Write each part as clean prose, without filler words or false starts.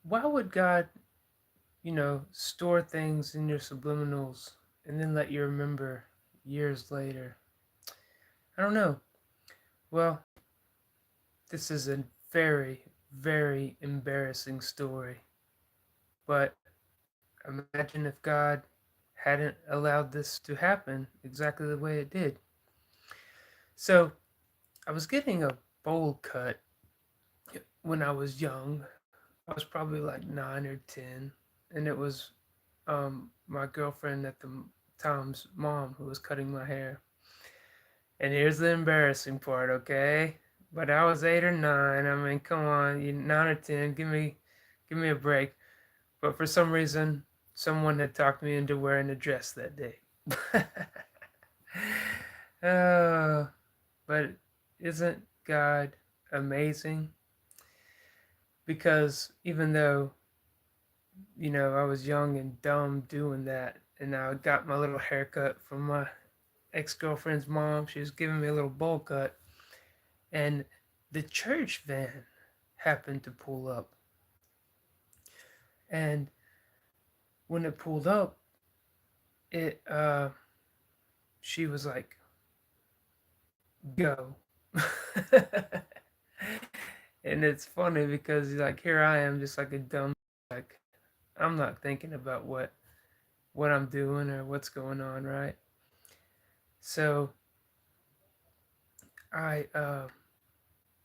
Why would God, store things in your subliminals and then let you remember years later? I don't know. Well, this is a very, very embarrassing story. But imagine if God hadn't allowed this to happen exactly the way it did. So, I was getting a bowl cut when I was young. I was probably like 9 or 10, and it was my girlfriend at the time's mom who was cutting my hair. And here's the embarrassing part, okay? But I was 8 or 9. I mean, come on, you 9 or 10. Give me a break. But for some reason, someone had talked me into wearing a dress that day. Oh, but isn't God amazing? Because even though, I was young and dumb doing that, and I got my little haircut from my ex girlfriend's mom, she was giving me a little bowl cut, and the church van happened to pull up. And when it pulled up, it she was like, "Go." And it's funny because like here I am just like a dumb, like I'm not thinking about what I'm doing or what's going on, right? So I uh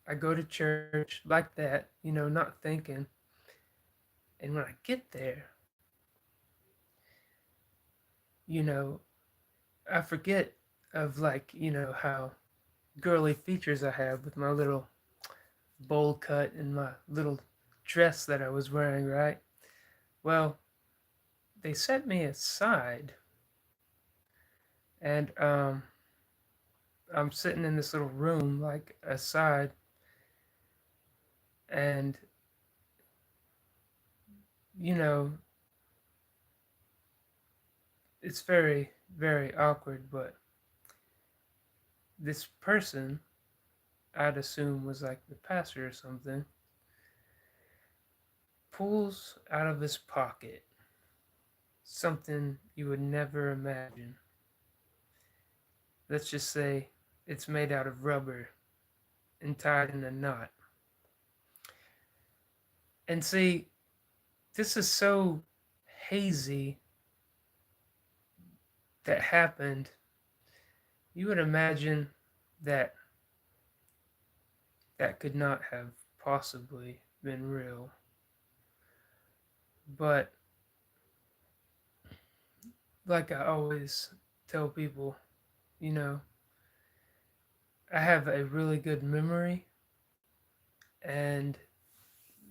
I go to church like that, not thinking. And when I get there, you know, I forget of like, how girly features I have with my little bowl cut and my little dress that I was wearing, right? Well, they set me aside, and I'm sitting in this little room like aside, and you know, it's very, very awkward, but this person, I'd assume was like the pastor or something, pulls out of his pocket something you would never imagine. Let's just say it's made out of rubber and tied in a knot. And see, this is so hazy that happened. You would imagine that that could not have possibly been real. But like I always tell people, you know, I have a really good memory, and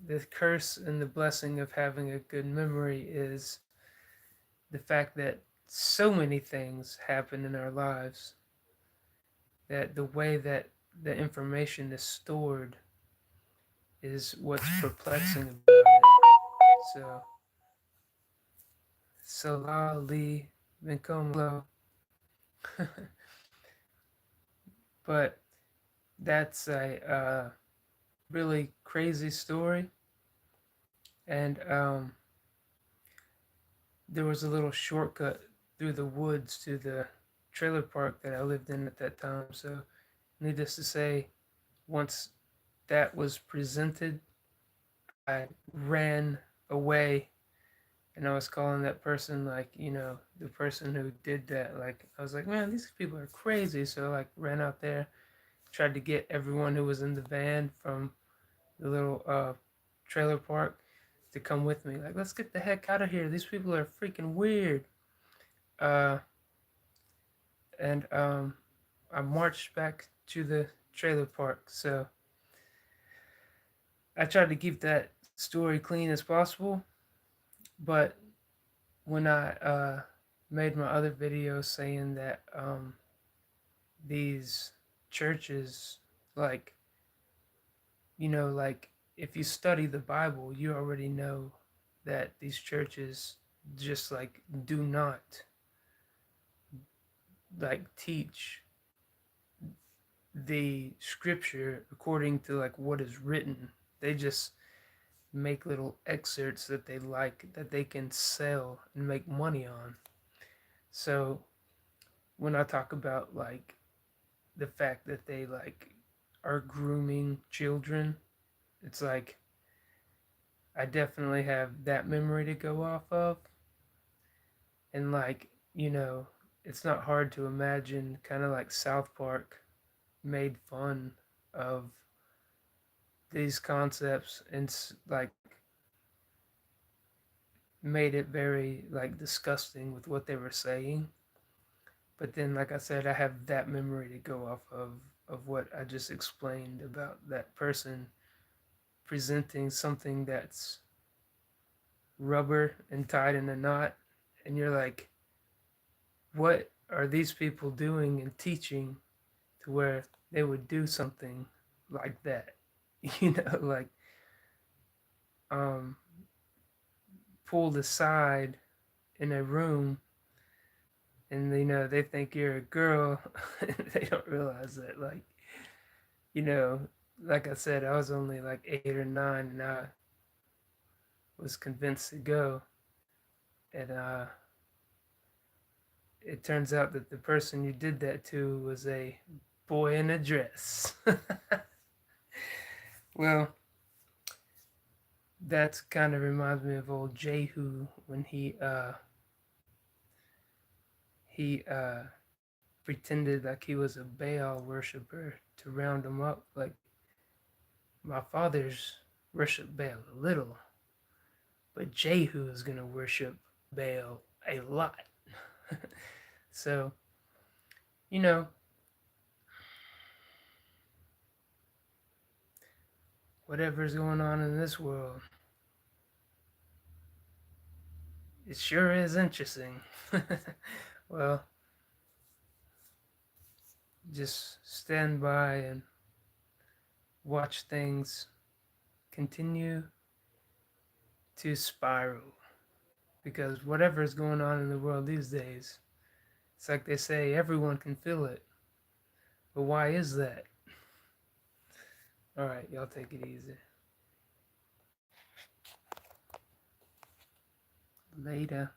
the curse and the blessing of having a good memory is the fact that so many things happen in our lives that the way that the information is stored is what's perplexing about it. So, Salali Vinkomlo. But that's a really crazy story. And there was a little shortcut through the woods to the trailer park that I lived in at that time. So, needless to say, once that was presented, I ran away, and I was calling that person like, the person who did that. Like, I was like, man, these people are crazy. So, I, like, ran out there, tried to get everyone who was in the van from the little trailer park to come with me. Like, let's get the heck out of here. These people are freaking weird. Uh, and I marched back to the trailer park. So I tried to keep that story clean as possible. But when I made my other video saying that these churches, like, like if you study the Bible, you already know that these churches just like do not like teach the scripture according to like what is written. They just make little excerpts that they like that they can sell and make money on. So when I talk about like the fact that they like are grooming children, it's like I definitely have that memory to go off of. And like, it's not hard to imagine kind of like South Park made fun of these concepts and like made it very like disgusting with what they were saying. But then, like I said, I have that memory to go off of what I just explained about that person presenting something that's rubber and tied in a knot, and you're like, what are these people doing and teaching to where they would do something like that? Like um, pulled aside in a room, and they think you're a girl. They don't realize that, like, you know like I said, I was only like 8 or 9, and I was convinced to go. And it turns out that the person you did that to was a boy in a dress. Well, that kind of reminds me of old Jehu when he pretended like he was a Baal worshiper to round him up. Like, my fathers worship Baal a little, but Jehu is gonna worship Baal a lot. So, you know, whatever's going on in this world, it sure is interesting. Well, just stand by and watch things continue to spiral, because whatever is going on in the world these days, it's like they say, everyone can feel it. But why is that? All right, y'all take it easy. Later.